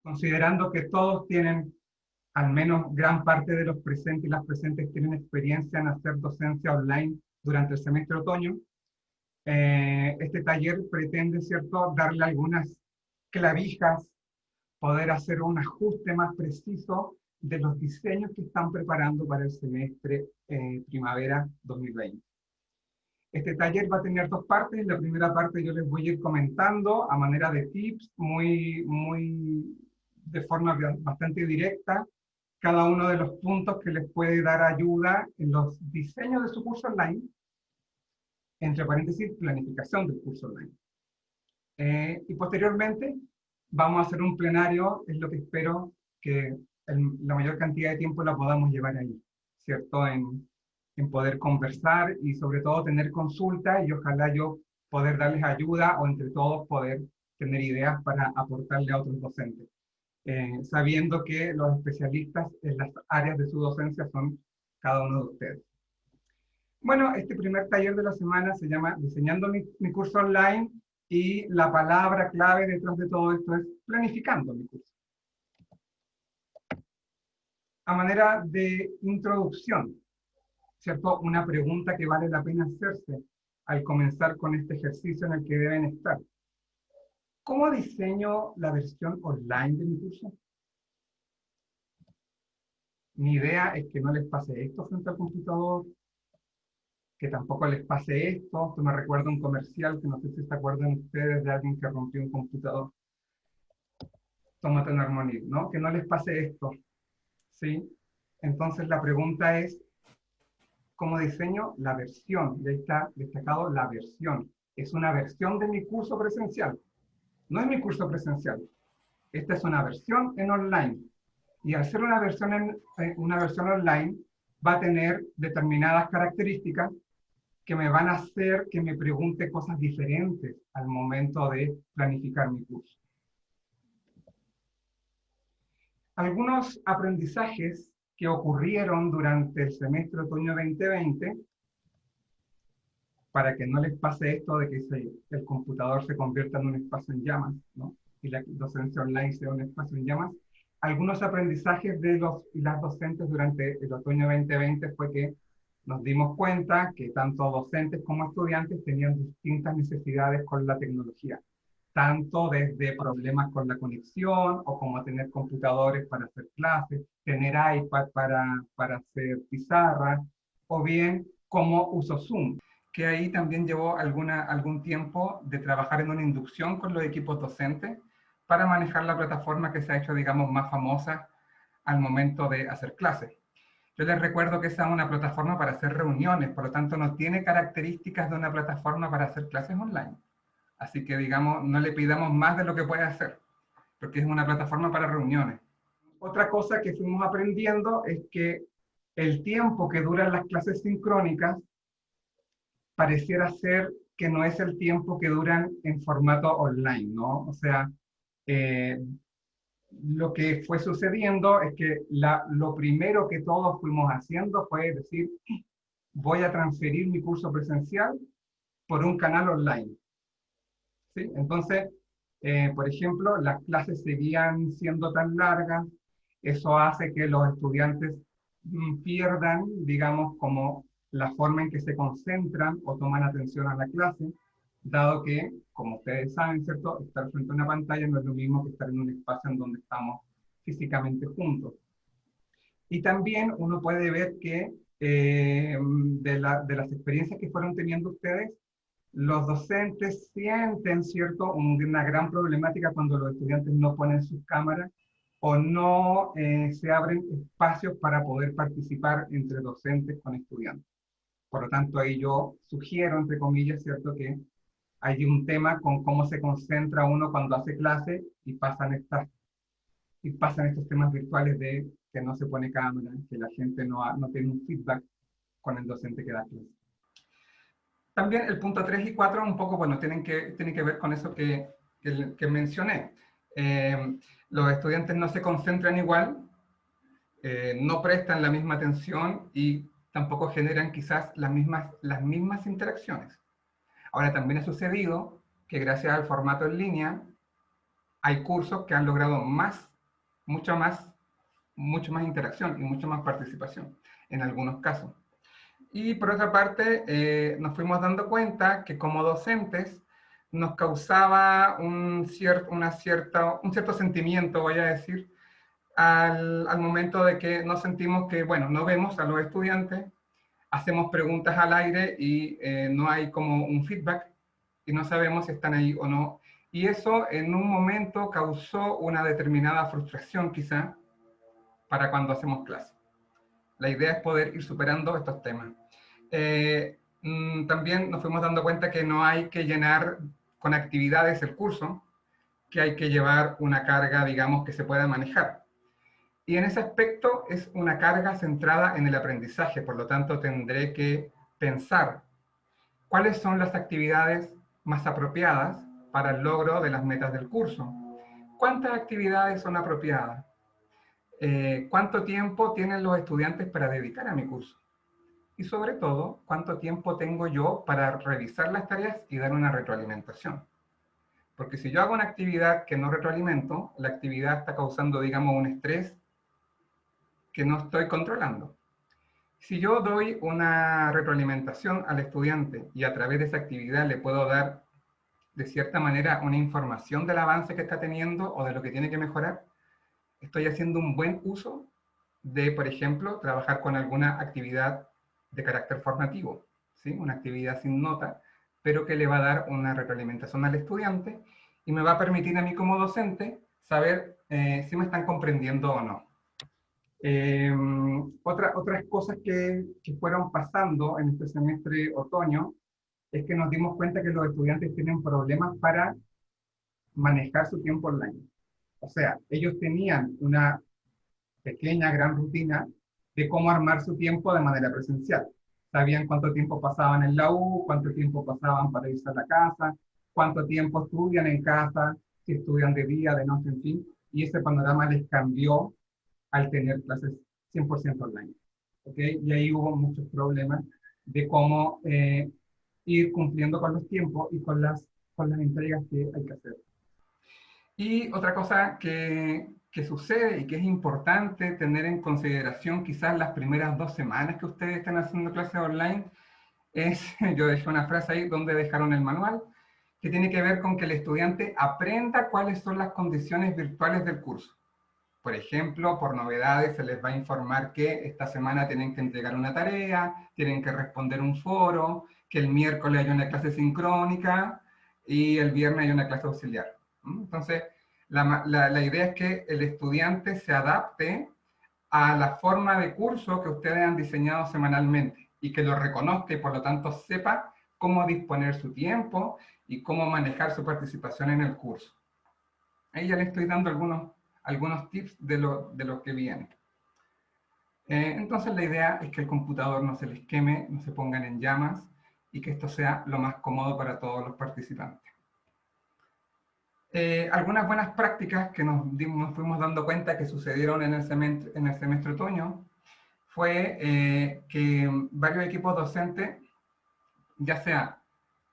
Considerando que todos tienen, al menos gran parte de los presentes y las presentes tienen experiencia en hacer docencia online durante el semestre de otoño, este taller pretende, ¿cierto?, darle algunas clavijas, poder hacer un ajuste más preciso de los diseños que están preparando para el semestre primavera 2020. Este taller va a tener dos partes. En la primera parte yo les voy a ir comentando a manera de tips, de forma bastante directa, cada uno de los puntos que les puede dar ayuda en los diseños de su curso online, entre paréntesis, planificación del curso online. Y posteriormente vamos a hacer un plenario, es lo que espero que la mayor cantidad de tiempo la podamos llevar ahí, ¿cierto? En poder conversar y sobre todo tener consultas y ojalá yo poder darles ayuda o entre todos poder tener ideas para aportarle a otros docentes, sabiendo que los especialistas en las áreas de su docencia son cada uno de ustedes. Bueno, este primer taller de la semana se llama Diseñando mi curso online y la palabra clave detrás de todo esto es planificando mi curso. A manera de introducción, ¿cierto? Una pregunta que vale la pena hacerse al comenzar con este ejercicio en el que deben estar. ¿Cómo diseño la versión online de mi curso? Mi idea es que no les pase esto frente al computador, que tampoco les pase esto. Esto me recuerda un comercial que no sé si se acuerdan ustedes de alguien que rompió un computador. Tómate un Harmony, ¿no? Que no les pase esto, ¿sí? Entonces la pregunta es, ¿cómo diseño la versión? Ya está destacado la versión. Es una versión de mi curso presencial. No es mi curso presencial. Esta es una versión en online. Y al ser una versión online, va a tener determinadas características que me van a hacer que me pregunte cosas diferentes al momento de planificar mi curso. Algunos aprendizajes que ocurrieron durante el semestre otoño 2020, para que no les pase esto de que el computador se convierta en un espacio en llamas, ¿no? Y la docencia online sea un espacio en llamas. Algunos aprendizajes de los y las docentes durante el otoño 2020 fue que nos dimos cuenta que tanto docentes como estudiantes tenían distintas necesidades con la tecnología, tanto desde problemas con la conexión o como tener computadores para hacer clases, tener iPad para hacer pizarra, o bien como uso Zoom, que ahí también llevó algún tiempo de trabajar en una inducción con los equipos docentes para manejar la plataforma que se ha hecho, digamos, más famosa al momento de hacer clases. Yo les recuerdo que esa es una plataforma para hacer reuniones, por lo tanto no tiene características de una plataforma para hacer clases online. Así que, digamos, no le pidamos más de lo que puede hacer, porque es una plataforma para reuniones. Otra cosa que fuimos aprendiendo es que el tiempo que duran las clases sincrónicas pareciera ser que no es el tiempo que duran en formato online, ¿no? O sea, lo que fue sucediendo es que lo primero que todos fuimos haciendo fue decir, voy a transferir mi curso presencial por un canal online. ¿Sí? Entonces, por ejemplo, las clases seguían siendo tan largas, eso hace que los estudiantes pierdan, digamos, como la forma en que se concentran o toman atención a la clase, dado que, como ustedes saben, ¿cierto?, estar frente a una pantalla no es lo mismo que estar en un espacio en donde estamos físicamente juntos. Y también uno puede ver que de las experiencias que fueron teniendo ustedes, los docentes sienten, ¿cierto?, una gran problemática cuando los estudiantes no ponen sus cámaras o no se abren espacios para poder participar entre docentes con estudiantes. Por lo tanto, ahí yo sugiero, entre comillas, ¿cierto?, que hay un tema con cómo se concentra uno cuando hace clase y pasan estos temas virtuales de que no se pone cámara, que la gente no tiene un feedback con el docente que da clase. También el punto 3 y 4 un poco, bueno, tienen que ver con eso que mencioné. Los estudiantes no se concentran igual, no prestan la misma atención y tampoco generan quizás las mismas interacciones. Ahora, también ha sucedido que gracias al formato en línea hay cursos que han logrado más mucho más interacción y mucho más participación en algunos casos. Y por otra parte, nos fuimos dando cuenta que como docentes nos causaba un cierto sentimiento, voy a decir, al momento de que nos sentimos que, bueno, no vemos a los estudiantes, hacemos preguntas al aire y no hay como un feedback y no sabemos si están ahí o no. Y eso en un momento causó una determinada frustración quizá para cuando hacemos clase. La idea es poder ir superando estos temas. También nos fuimos dando cuenta que no hay que llenar con actividades el curso, que hay que llevar una carga, digamos, que se pueda manejar. Y en ese aspecto es una carga centrada en el aprendizaje, por lo tanto tendré que pensar cuáles son las actividades más apropiadas para el logro de las metas del curso. ¿Cuántas actividades son apropiadas? ¿Cuánto tiempo tienen los estudiantes para dedicar a mi curso? Y sobre todo, ¿cuánto tiempo tengo yo para revisar las tareas y dar una retroalimentación? Porque si yo hago una actividad que no retroalimento, la actividad está causando, digamos, un estrés que no estoy controlando. Si yo doy una retroalimentación al estudiante y a través de esa actividad le puedo dar, de cierta manera, una información del avance que está teniendo o de lo que tiene que mejorar, estoy haciendo un buen uso de, por ejemplo, trabajar con alguna actividad de carácter formativo, ¿sí? Una actividad sin nota, pero que le va a dar una retroalimentación al estudiante y me va a permitir a mí como docente saber si me están comprendiendo o no. Otras cosas que fueron pasando en este semestre otoño es que nos dimos cuenta que los estudiantes tienen problemas para manejar su tiempo online. O sea, ellos tenían una pequeña, gran rutina de cómo armar su tiempo de manera presencial. Sabían cuánto tiempo pasaban en la U, cuánto tiempo pasaban para irse a la casa, cuánto tiempo estudian en casa, si estudian de día, de noche, en fin. Y ese panorama les cambió al tener clases 100% online. ¿Okay? Y ahí hubo muchos problemas de cómo ir cumpliendo con los tiempos y con las entregas que hay que hacer. Y otra cosa que sucede y que es importante tener en consideración quizás las primeras 2 semanas que ustedes están haciendo clases online es, yo dejé una frase ahí donde dejaron el manual, que tiene que ver con que el estudiante aprenda cuáles son las condiciones virtuales del curso. Por ejemplo, por novedades se les va a informar que esta semana tienen que entregar una tarea, tienen que responder un foro, que el miércoles hay una clase sincrónica y el viernes hay una clase auxiliar. Entonces, la idea es que el estudiante se adapte a la forma de curso que ustedes han diseñado semanalmente y que lo reconozca y por lo tanto sepa cómo disponer su tiempo y cómo manejar su participación en el curso. Ahí ya le estoy dando algunos tips de lo que viene. Entonces la idea es que el computador no se les queme, no se pongan en llamas y que esto sea lo más cómodo para todos los participantes. Algunas buenas prácticas que nos fuimos dando cuenta que sucedieron en el semestre otoño fue que varios equipos docentes, ya sea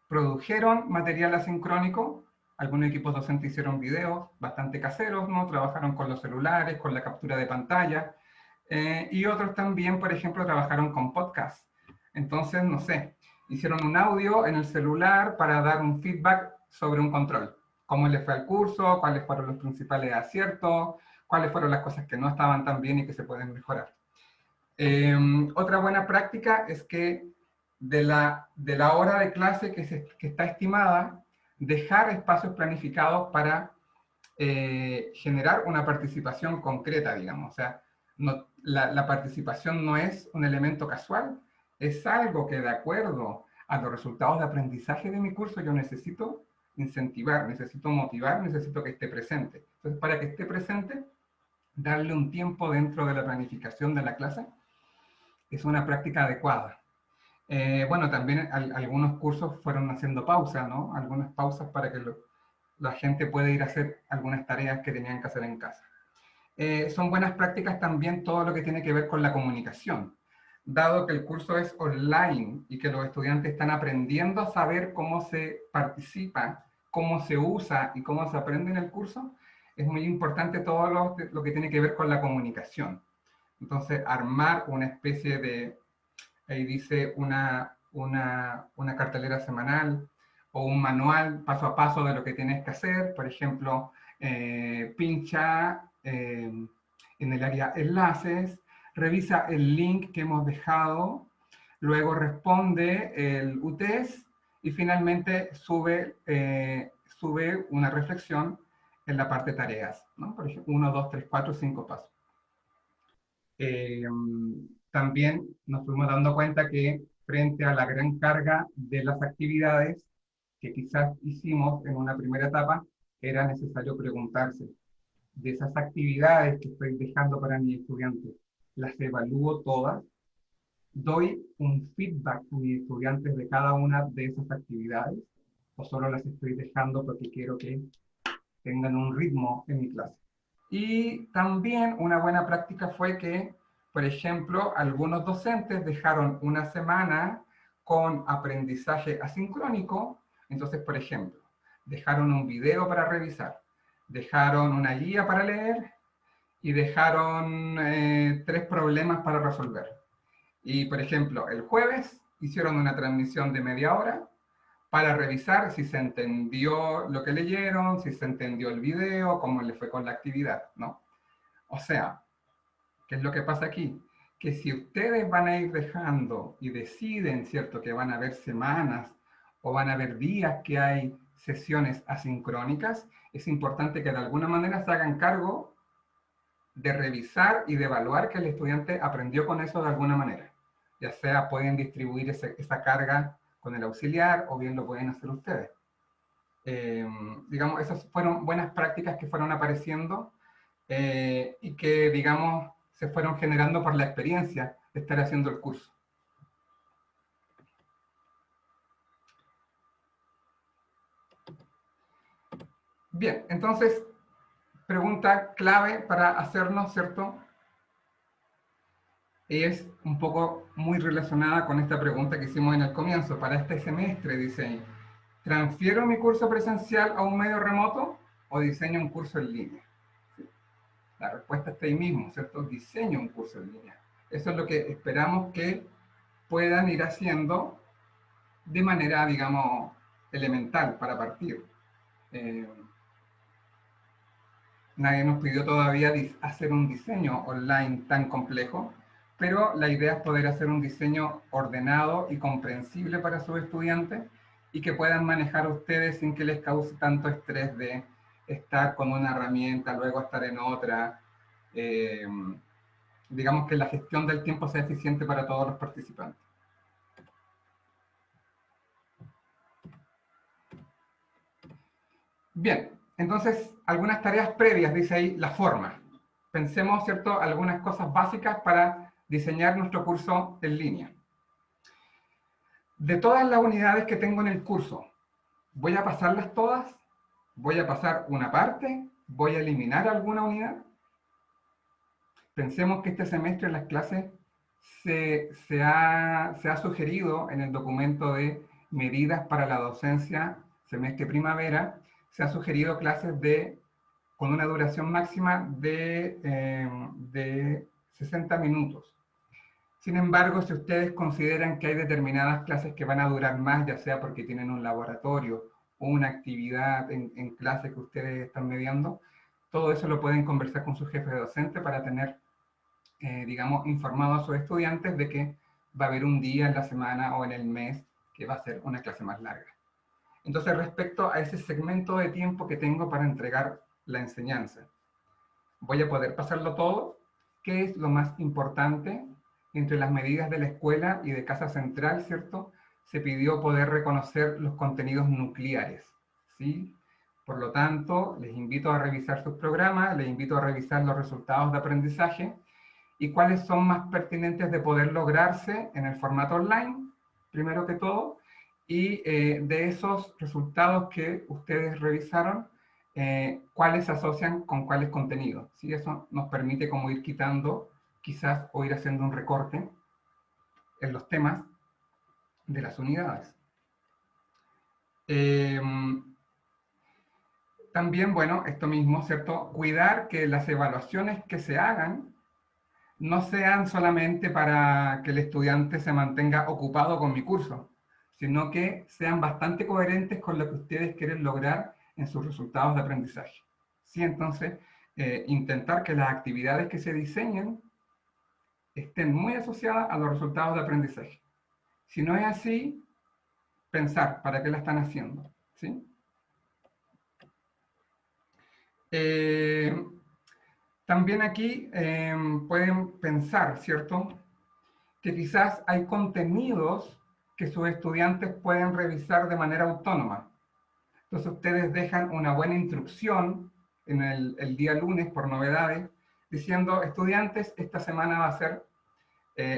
produjeron material asincrónico, algunos equipos docentes hicieron videos bastante caseros, ¿no? Trabajaron con los celulares, con la captura de pantalla, y otros también, por ejemplo, trabajaron con podcast. Entonces, no sé, hicieron un audio en el celular para dar un feedback sobre un control. Cómo les fue al curso, cuáles fueron los principales aciertos, cuáles fueron las cosas que no estaban tan bien y que se pueden mejorar. Otra buena práctica es que de la hora de clase que está estimada, dejar espacios planificados para generar una participación concreta, digamos. O sea, la participación no es un elemento casual, es algo que de acuerdo a los resultados de aprendizaje de mi curso yo necesito incentivar, necesito motivar, necesito que esté presente. Entonces, para que esté presente, darle un tiempo dentro de la planificación de la clase es una práctica adecuada. Bueno, también algunos cursos fueron haciendo pausa, ¿no? Algunas pausas para que la gente pueda ir a hacer algunas tareas que tenían que hacer en casa. Son buenas prácticas también todo lo que tiene que ver con la comunicación. Dado que el curso es online y que los estudiantes están aprendiendo a saber cómo se participa, cómo se usa y cómo se aprende en el curso, es muy importante todo lo que tiene que ver con la comunicación. Entonces, armar una especie de, ahí dice, una cartelera semanal o un manual paso a paso de lo que tienes que hacer. Por ejemplo, pincha en el área enlaces, revisa el link que hemos dejado, luego responde el UTS y finalmente sube una reflexión en la parte tareas, ¿no? Por ejemplo, 1, 2, 3, 4, 5 pasos. Eh, También nos fuimos dando cuenta que frente a la gran carga de las actividades que quizás hicimos en una primera etapa, era necesario preguntarse, de esas actividades que estoy dejando para mis estudiantes, ¿las evalúo todas? ¿Doy un feedback a mis estudiantes de cada una de esas actividades? ¿O solo las estoy dejando porque quiero que tengan un ritmo en mi clase? Y también una buena práctica fue que, por ejemplo, algunos docentes dejaron una semana con aprendizaje asincrónico. Entonces, por ejemplo, dejaron un video para revisar, dejaron una guía para leer y dejaron 3 problemas para resolver. Y, por ejemplo, el jueves hicieron una transmisión de media hora para revisar si se entendió lo que leyeron, si se entendió el video, cómo le fue con la actividad, ¿no? O sea, ¿qué es lo que pasa aquí? Que si ustedes van a ir dejando y deciden, ¿cierto?, que van a haber semanas o van a haber días que hay sesiones asincrónicas, es importante que de alguna manera se hagan cargo de revisar y de evaluar que el estudiante aprendió con eso de alguna manera. Ya sea pueden distribuir esa carga con el auxiliar o bien lo pueden hacer ustedes. Digamos, esas fueron buenas prácticas que fueron apareciendo y que, digamos, se fueron generando por la experiencia de estar haciendo el curso. Bien, entonces, pregunta clave para hacernos, ¿cierto? Es un poco muy relacionada con esta pregunta que hicimos en el comienzo. Para este semestre, dice, ¿transfiero mi curso presencial a un medio remoto o diseño un curso en línea? La respuesta está ahí mismo, ¿cierto? Diseño un curso en línea. Eso es lo que esperamos que puedan ir haciendo de manera, digamos, elemental para partir. Nadie nos pidió todavía hacer un diseño online tan complejo, pero la idea es poder hacer un diseño ordenado y comprensible para sus estudiantes y que puedan manejar ustedes sin que les cause tanto estrés de estar con una herramienta, luego estar en otra. Digamos que la gestión del tiempo sea eficiente para todos los participantes. Bien, entonces, algunas tareas previas, dice ahí, la forma. Pensemos, ¿cierto?, algunas cosas básicas para diseñar nuestro curso en línea. De todas las unidades que tengo en el curso, ¿voy a pasarlas todas? ¿Voy a pasar una parte? ¿Voy a eliminar alguna unidad? Pensemos que este semestre en las clases se ha sugerido en el documento de medidas para la docencia semestre primavera, se ha sugerido clases con una duración máxima de 60 minutos. Sin embargo, si ustedes consideran que hay determinadas clases que van a durar más, ya sea porque tienen un laboratorio o una actividad en clase que ustedes están mediando, todo eso lo pueden conversar con su jefe de docente para tener, digamos, informado a sus estudiantes de que va a haber un día en la semana o en el mes que va a ser una clase más larga. Entonces, respecto a ese segmento de tiempo que tengo para entregar la enseñanza, ¿voy a poder pasarlo todo? ¿Qué es lo más importante? Entre las medidas de la escuela y de Casa Central, ¿cierto? Se pidió poder reconocer los contenidos nucleares, ¿sí? Por lo tanto, les invito a revisar sus programas, les invito a revisar los resultados de aprendizaje y cuáles son más pertinentes de poder lograrse en el formato online, primero que todo, y de esos resultados que ustedes revisaron, cuáles se asocian con cuáles contenidos. ¿Sí? Eso nos permite como ir quitando, quizás, o ir haciendo un recorte en los temas de las unidades. También, bueno, esto mismo, ¿cierto? Cuidar que las evaluaciones que se hagan no sean solamente para que el estudiante se mantenga ocupado con mi curso, sino que sean bastante coherentes con lo que ustedes quieren lograr en sus resultados de aprendizaje. ¿Sí? Entonces, intentar que las actividades que se diseñen estén muy asociadas a los resultados de aprendizaje. Si no es así, pensar para qué la están haciendo. ¿Sí? También aquí pueden pensar, ¿cierto?, que quizás hay contenidos que sus estudiantes pueden revisar de manera autónoma. Entonces ustedes dejan una buena instrucción en el día lunes por novedades, diciendo, estudiantes, esta semana va a ser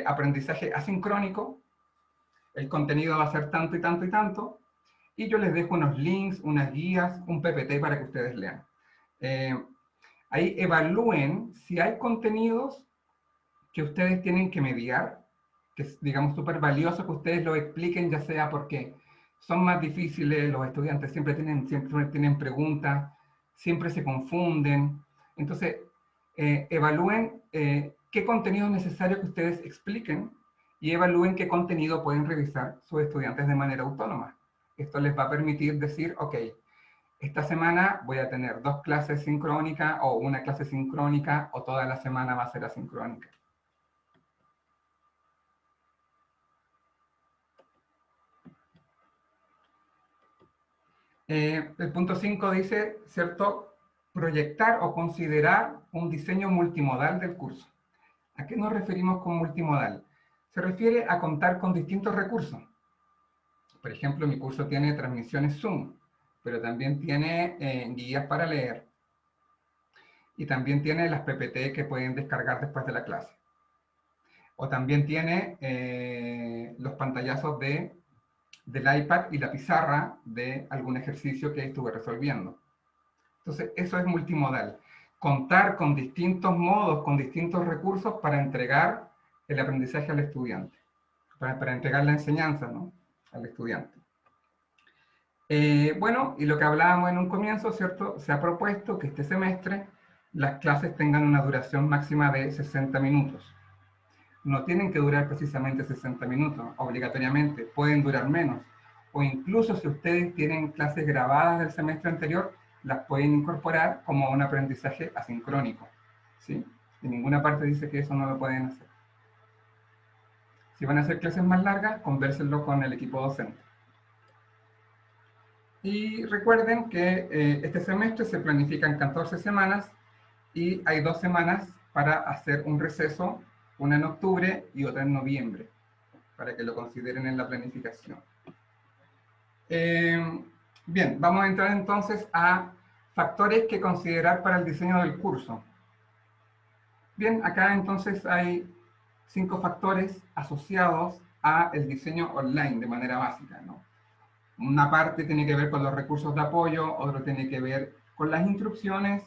aprendizaje asincrónico, el contenido va a ser tanto y tanto y tanto, y yo les dejo unos links, unas guías, un PPT para que ustedes lean. Ahí evalúen si hay contenidos que ustedes tienen que mediar, que es, digamos, súper valioso que ustedes lo expliquen, ya sea porque son más difíciles, los estudiantes siempre tienen preguntas, siempre se confunden. Entonces, evalúen qué contenido es necesario que ustedes expliquen y evalúen qué contenido pueden revisar sus estudiantes de manera autónoma. Esto les va a permitir decir, ok, esta semana voy a tener 2 clases sincrónicas o una clase sincrónica o toda la semana va a ser asincrónica. El punto 5 dice, ¿cierto?, proyectar o considerar un diseño multimodal del curso. ¿A qué nos referimos con multimodal? Se refiere a contar con distintos recursos. Por ejemplo, mi curso tiene transmisiones Zoom, pero también tiene guías para leer. Y también tiene las PPT que pueden descargar después de la clase. O también tiene los pantallazos del iPad y la pizarra de algún ejercicio que estuve resolviendo. Entonces, eso es multimodal. Contar con distintos modos, con distintos recursos para entregar el aprendizaje al estudiante, para entregar la enseñanza, ¿no?, al estudiante. Bueno, y lo que hablábamos en un comienzo, ¿cierto? Se ha propuesto que este semestre las clases tengan una duración máxima de 60 minutos. No tienen que durar precisamente 60 minutos, obligatoriamente, pueden durar menos. O incluso si ustedes tienen clases grabadas del semestre anterior, las pueden incorporar como un aprendizaje asincrónico. ¿Sí? En ninguna parte dice que eso no lo pueden hacer. Si van a hacer clases más largas, convérsenlo con el equipo docente. Y recuerden que este semestre se planifican 14 semanas y hay 2 semanas para hacer un receso, una en octubre y otra en noviembre, para que lo consideren en la planificación. Bien, vamos a entrar entonces a factores que considerar para el diseño del curso. Bien, acá entonces hay 5 factores asociados al diseño online de manera básica, ¿no? Una parte tiene que ver con los recursos de apoyo, otro tiene que ver con las instrucciones,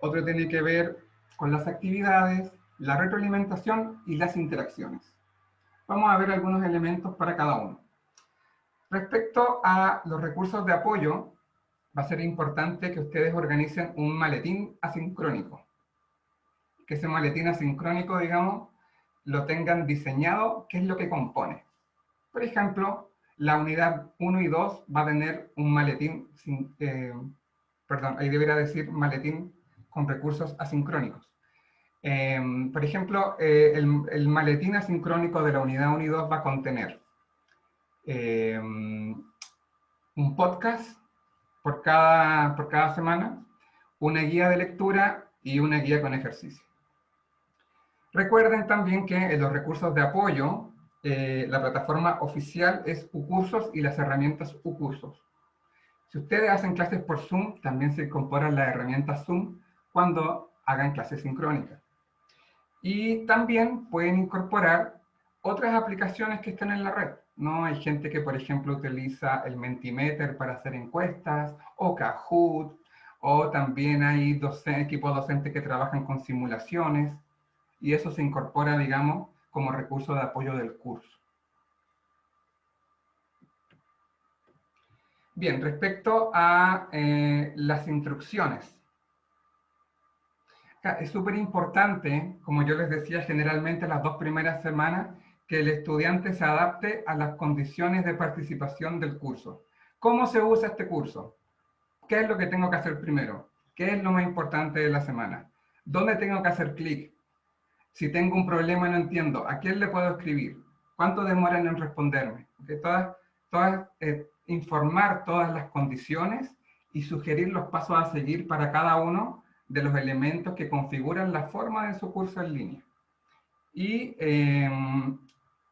otro tiene que ver con las actividades, la retroalimentación y las interacciones. Vamos a ver algunos elementos para cada uno. Respecto a los recursos de apoyo, va a ser importante que ustedes organicen un maletín asincrónico. Que ese maletín asincrónico, digamos, lo tengan diseñado, qué es lo que compone. Por ejemplo, la unidad 1 y 2 va a tener un maletín, perdón, ahí debería decir maletín con recursos asincrónicos. Por ejemplo, el maletín asincrónico de la unidad 1 y 2 va a contener un podcast por cada semana, una guía de lectura y una guía con ejercicio. Recuerden también que en los recursos de apoyo, la plataforma oficial es uCursos y las herramientas uCursos. Si ustedes hacen clases por Zoom, también se incorporan las herramientas Zoom cuando hagan clases sincrónicas. Y también pueden incorporar otras aplicaciones que estén en la red, ¿no? Hay gente que, por ejemplo, utiliza el Mentimeter para hacer encuestas, o Kahoot, o también hay equipos docentes que trabajan con simulaciones, y eso se incorpora, digamos, como recurso de apoyo del curso. Bien, respecto a las instrucciones. Es súper importante, como yo les decía, generalmente las 2 primeras semanas, que el estudiante se adapte a las condiciones de participación del curso. ¿Cómo se usa este curso? ¿Qué es lo que tengo que hacer primero? ¿Qué es lo más importante de la semana? ¿Dónde tengo que hacer clic? Si tengo un problema y no entiendo, ¿a quién le puedo escribir? ¿Cuánto demoran en responderme? Informar todas las condiciones y sugerir los pasos a seguir para cada uno de los elementos que configuran la forma de su curso en línea. Y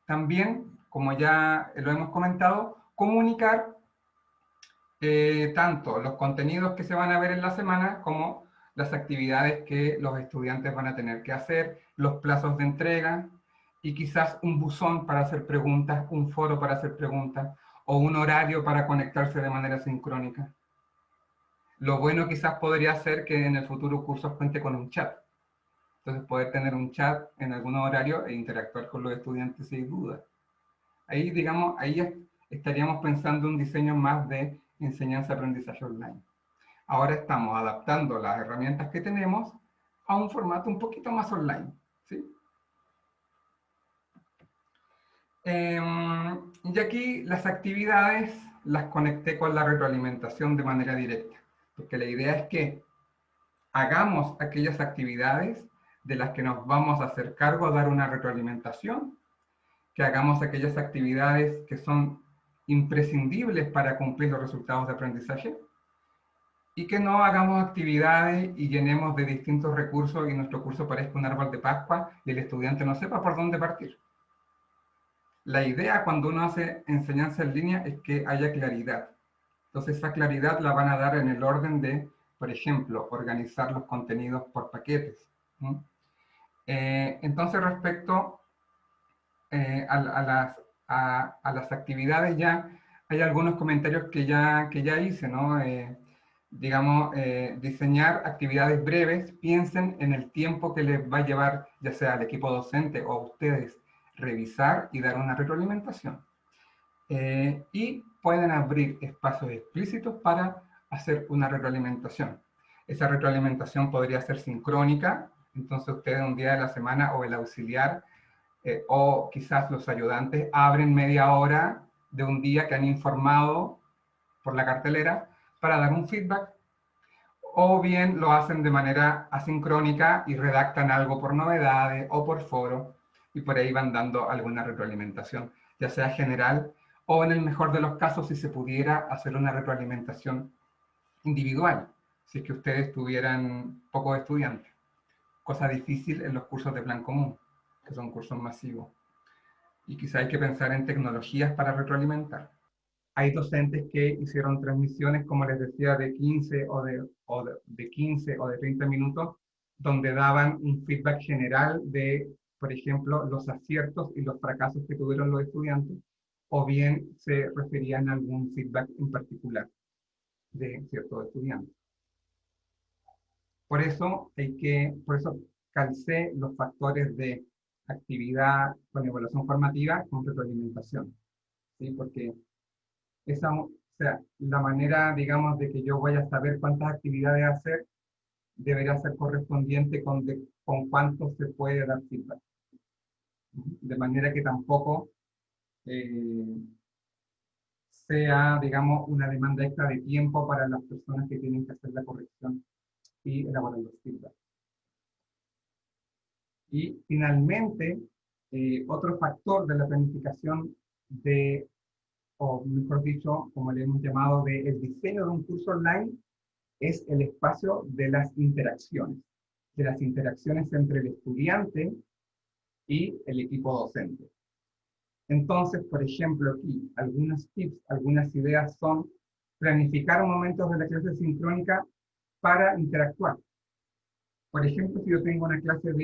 también, como ya lo hemos comentado, comunicar tanto los contenidos que se van a ver en la semana como las actividades que los estudiantes van a tener que hacer, los plazos de entrega y quizás un buzón para hacer preguntas, un foro para hacer preguntas o un horario para conectarse de manera sincrónica. Lo bueno quizás podría ser que en el futuro cursos cuente con un chat. Entonces poder tener un chat en algún horario e interactuar con los estudiantes sin duda. Ahí, digamos, ahí estaríamos pensando un diseño más de enseñanza-aprendizaje online. Ahora estamos adaptando las herramientas que tenemos a un formato un poquito más online, ¿sí? Y aquí las actividades las conecté con la retroalimentación de manera directa, porque la idea es que hagamos aquellas actividades de las que nos vamos a hacer cargo a dar una retroalimentación, que hagamos aquellas actividades que son imprescindibles para cumplir los resultados de aprendizaje y que no hagamos actividades y llenemos de distintos recursos y nuestro curso parezca un árbol de Pascua y el estudiante no sepa por dónde partir. La idea cuando uno hace enseñanza en línea es que haya claridad. Entonces esa claridad la van a dar en el orden de, por ejemplo, organizar los contenidos por paquetes. Entonces respecto a las actividades ya, hay algunos comentarios que ya hice, ¿no? Digamos, diseñar actividades breves, piensen en el tiempo que les va a llevar, ya sea al equipo docente o a ustedes, revisar y dar una retroalimentación. Y pueden abrir espacios explícitos para hacer una retroalimentación. Esa retroalimentación podría ser sincrónica, entonces ustedes un día de la semana o el auxiliar o quizás los ayudantes abren media hora de un día que han informado por la cartelera para dar un feedback, o bien lo hacen de manera asincrónica y redactan algo por novedades o por foro, y por ahí van dando alguna retroalimentación, ya sea general o en el mejor de los casos, si se pudiera hacer una retroalimentación individual, si es que ustedes tuvieran pocos estudiantes, cosa difícil en los cursos de plan común, que son cursos masivos. Y quizá hay que pensar en tecnologías para retroalimentar. Hay docentes que hicieron transmisiones, como les decía, de 15 de 15 o de 30 minutos, donde daban un feedback general de, por ejemplo, los aciertos y los fracasos que tuvieron los estudiantes, o bien se referían a algún feedback en particular de ciertos estudiantes. Por eso calcé los factores de actividad con evaluación formativa con retroalimentación, ¿sí? Porque o sea, la manera, digamos, de que yo vaya a saber cuántas actividades hacer deberá ser correspondiente con cuánto se puede dar feedback. De manera que tampoco eh, sea, digamos, una demanda extra de tiempo para las personas que tienen que hacer la corrección y elaborar los feedback. Y finalmente, otro factor de la planificación o mejor dicho, como le hemos llamado, del diseño de un curso online, es el espacio de las interacciones entre el estudiante y el equipo docente. Entonces, por ejemplo, aquí, algunos tips, algunas ideas son planificar momentos de la clase sincrónica para interactuar. Por ejemplo, si yo tengo una clase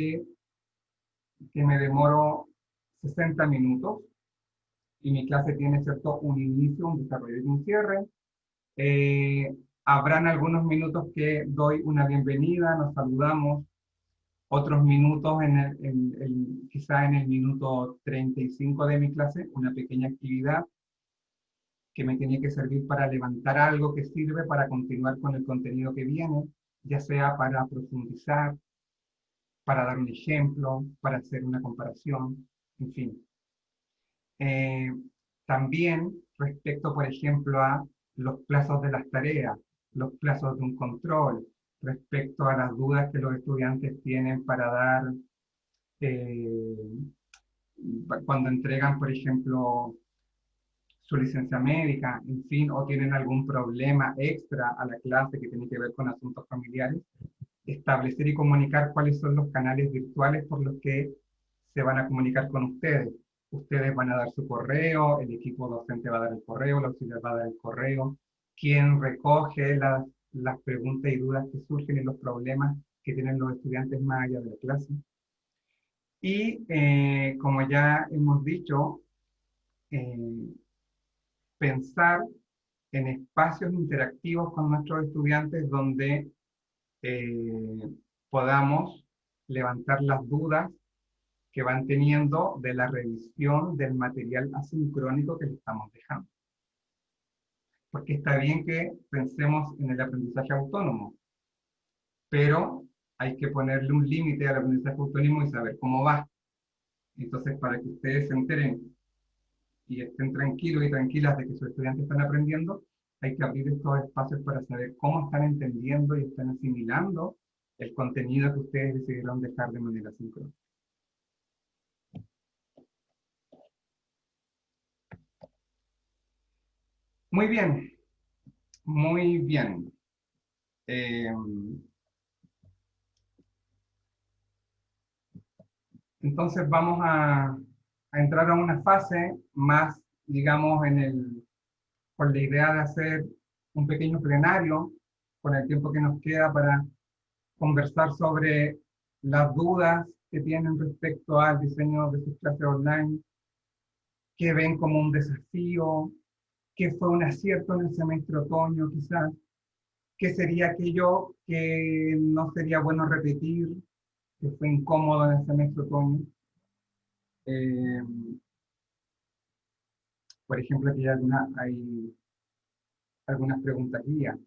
que me demoro 60 minutos y mi clase tiene, ¿cierto?, un inicio, un desarrollo y un cierre, habrán algunos minutos que doy una bienvenida, nos saludamos, otros minutos, quizá en el minuto 35 de mi clase, una pequeña actividad que me tiene que servir para levantar algo que sirve para continuar con el contenido que viene, ya sea para profundizar, para dar un ejemplo, para hacer una comparación, en fin. Eh, También respecto, por ejemplo, a los plazos de las tareas, los plazos de un control, respecto a las dudas que los estudiantes tienen para dar, eh, cuando entregan, por ejemplo, su licencia médica, en fin, o tienen algún problema extra a la clase que tiene que ver con asuntos familiares, establecer y comunicar cuáles son los canales virtuales por los que se van a comunicar con ustedes. Ustedes van a dar su correo, el equipo docente va a dar el correo, el auxiliar va a dar el correo, quien recoge las preguntas y dudas que surgen y los problemas que tienen los estudiantes más allá de la clase. Y como ya hemos dicho, eh, pensar en espacios interactivos con nuestros estudiantes donde podamos levantar las dudas que van teniendo de la revisión del material asincrónico que le estamos dejando. Porque está bien que pensemos en el aprendizaje autónomo, pero hay que ponerle un límite al aprendizaje autónomo y saber cómo va. Entonces, para que ustedes se enteren y estén tranquilos y tranquilas de que sus estudiantes están aprendiendo, hay que abrir estos espacios para saber cómo están entendiendo y están asimilando el contenido que ustedes decidieron dejar de manera sincrónica. Muy bien, muy bien. Entonces vamos a entrar a una fase más, digamos, con la idea de hacer un pequeño plenario con el tiempo que nos queda para conversar sobre las dudas que tienen respecto al diseño de sus clases online, qué ven como un desafío, qué fue un acierto en el semestre otoño quizás, qué sería aquello que no sería bueno repetir, que fue incómodo en el semestre otoño. Eh, por ejemplo, aquí hay algunas preguntas guía,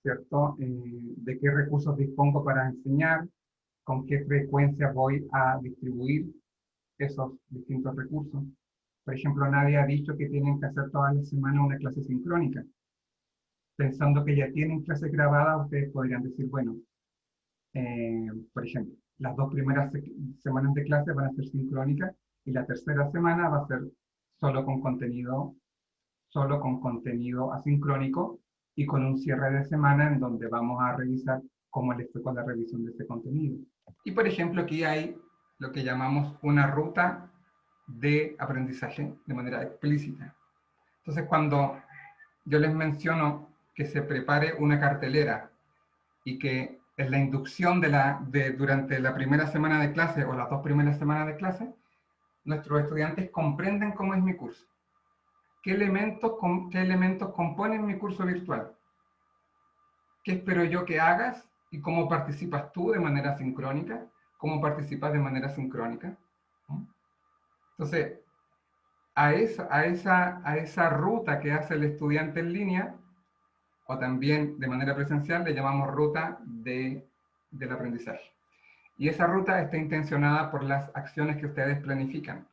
¿cierto? ¿De qué recursos dispongo para enseñar? ¿Con qué frecuencia voy a distribuir esos distintos recursos? Por ejemplo, nadie ha dicho que tienen que hacer toda la semana una clase sincrónica. Pensando que ya tienen clases grabadas, ustedes podrían decir, bueno, por ejemplo, las 2 primeras semanas de clase van a ser sincrónicas y la tercera semana va a ser solo con contenido asincrónico y con un cierre de semana en donde vamos a revisar cómo les fue con la revisión de ese contenido. Y por ejemplo, aquí hay lo que llamamos una ruta de aprendizaje de manera explícita. Entonces, cuando yo les menciono que se prepare una cartelera y que en la inducción durante la primera semana de clase o las 2 primeras semanas de clase, nuestros estudiantes comprenden cómo es mi curso. ¿Qué elementos componen mi curso virtual? ¿Qué espero yo que hagas? ¿Y cómo participas tú de manera sincrónica? ¿Cómo participas de manera sincrónica? Entonces, a esa ruta que hace el estudiante en línea, o también de manera presencial, le llamamos ruta del aprendizaje. Y esa ruta está intencionada por las acciones que ustedes planifican.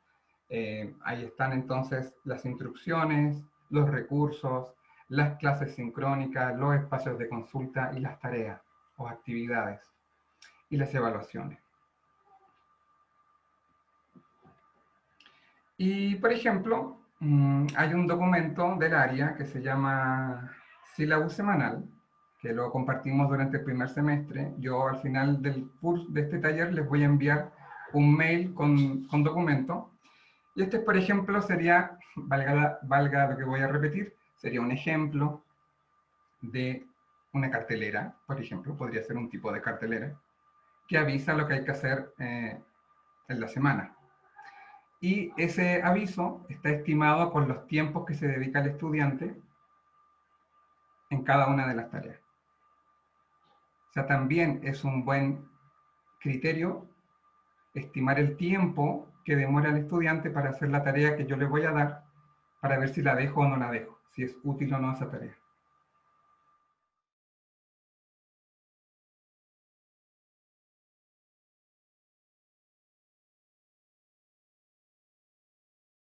Ahí están entonces las instrucciones, los recursos, las clases sincrónicas, los espacios de consulta y las tareas o actividades y las evaluaciones. Y, por ejemplo, hay un documento del área que se llama Sílabus Semanal, que lo compartimos durante el primer semestre. Yo al final del curso de este taller les voy a enviar un mail con documento. Y este, por ejemplo, sería, valga lo que voy a repetir, sería un ejemplo de una cartelera, por ejemplo, podría ser un tipo de cartelera, que avisa lo que hay que hacer en la semana. Y ese aviso está estimado con los tiempos que se dedica el estudiante en cada una de las tareas. O sea, también es un buen criterio estimar el tiempo que demora el estudiante para hacer la tarea que yo le voy a dar, para ver si la dejo o no la dejo, si es útil o no esa tarea.